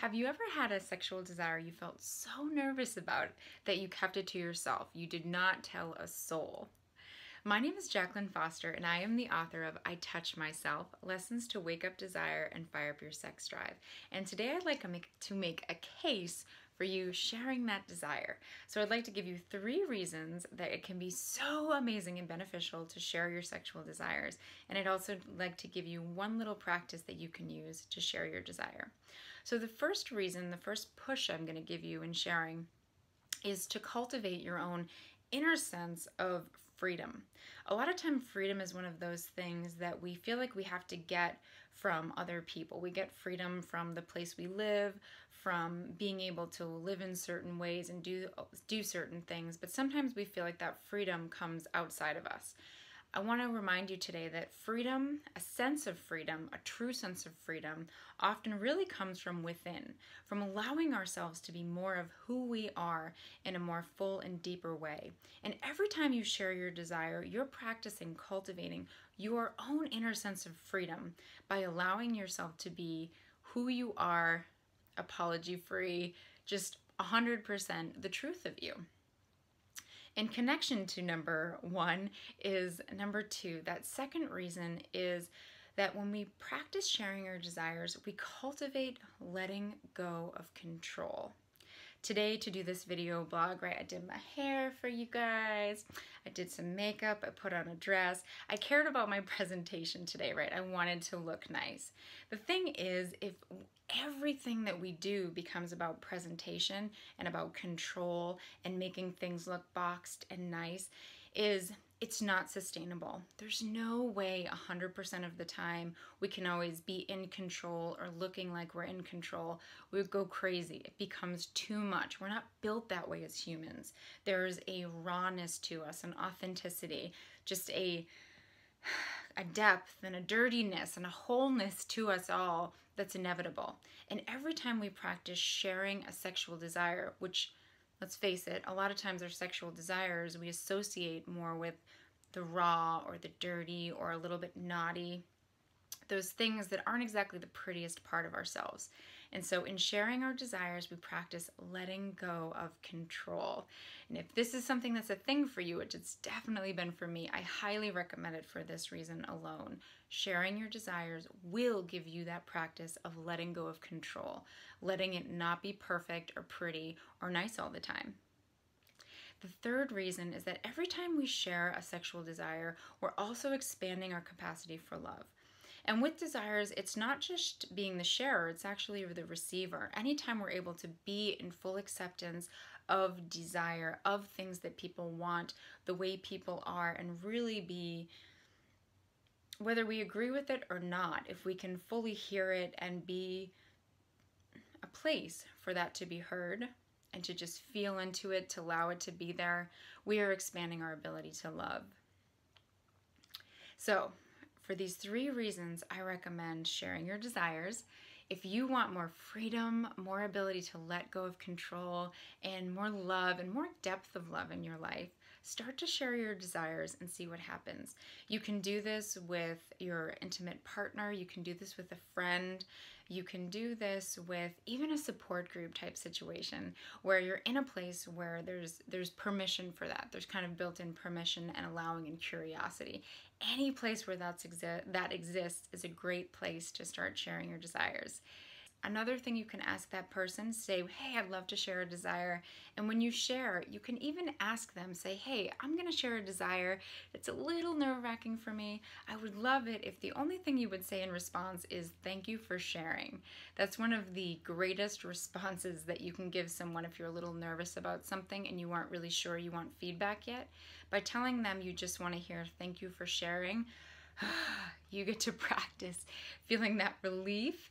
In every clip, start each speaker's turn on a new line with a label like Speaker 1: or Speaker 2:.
Speaker 1: Have you ever had a sexual desire you felt so nervous about that you kept it to yourself? You did not tell a soul. My name is Jacqueline Foster, and I am the author of I Touch Myself, Lessons to Wake Up Desire and Fire Up Your Sex Drive. And today I'd like to make a case for you sharing that desire. So I'd like to give you 3 reasons that it can be so amazing and beneficial to share your sexual desires. And I'd also like to give you one little practice that you can use to share your desire. So the first reason, the first push I'm going to give you in sharing is to cultivate your own inner sense of freedom. A lot of time freedom is one of those things that we feel like we have to get from other people. We get freedom from the place we live, from being able to live in certain ways and do certain things, but sometimes we feel like that freedom comes outside of us. I want to remind you today that freedom, a sense of freedom, a true sense of freedom, often really comes from within, from allowing ourselves to be more of who we are in a more full and deeper way. And every time you share your desire, you're practicing cultivating your own inner sense of freedom by allowing yourself to be who you are, apology-free, just 100% the truth of you. In connection to number 1 is number 2. That second reason is that when we practice sharing our desires, we cultivate letting go of control. Today, to do this video blog, right, I did my hair for you guys, I did some makeup, I put on a dress. I cared about my presentation today, right? I wanted to look nice. The thing is, if everything that we do becomes about presentation and about control and making things look boxed and nice, it's not sustainable. There's no way 100% of the time we can always be in control or looking like we're in control. We would go crazy. It becomes too much. We're not built that way as humans. There's a rawness to us, an authenticity, just a depth and a dirtiness and a wholeness to us all that's inevitable. And every time we practice sharing a sexual desire, which, let's face it, a lot of times our sexual desires we associate more with the raw or the dirty or a little bit naughty, those things that aren't exactly the prettiest part of ourselves. And so in sharing our desires, we practice letting go of control. And if this is something that's a thing for you, which it's definitely been for me, I highly recommend it for this reason alone. Sharing your desires will give you that practice of letting go of control, letting it not be perfect or pretty or nice all the time. The third reason is that every time we share a sexual desire, we're also expanding our capacity for love. And with desires, it's not just being the sharer, it's actually the receiver. Anytime we're able to be in full acceptance of desire, of things that people want, the way people are, and really be, whether we agree with it or not, if we can fully hear it and be a place for that to be heard and to just feel into it, to allow it to be there, we are expanding our ability to love. So, for these 3 reasons, I recommend sharing your desires. If you want more freedom, more ability to let go of control, and more love and more depth of love in your life, start to share your desires and see what happens. You can do this with your intimate partner, you can do this with a friend, you can do this with even a support group type situation where you're in a place where there's permission for that. There's kind of built-in permission and allowing and curiosity. Any place where that exists is a great place to start sharing your desires. Another thing you can ask that person, say, hey, I'd love to share a desire. And when you share, you can even ask them, say, hey, I'm going to share a desire. It's a little nerve-wracking for me. I would love it if the only thing you would say in response is, thank you for sharing. That's one of the greatest responses that you can give someone if you're a little nervous about something and you aren't really sure you want feedback yet. By telling them you just want to hear, thank you for sharing, you get to practice feeling that relief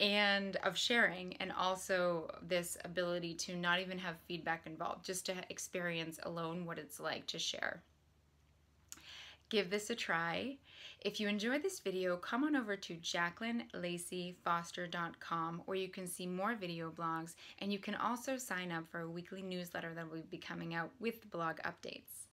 Speaker 1: and of sharing, and also this ability to not even have feedback involved, just to experience alone what it's like to share. Give this a try. If you enjoyed this video, come on over to JacquelineLaceyFoster.com where you can see more video blogs, and you can also sign up for a weekly newsletter that will be coming out with blog updates.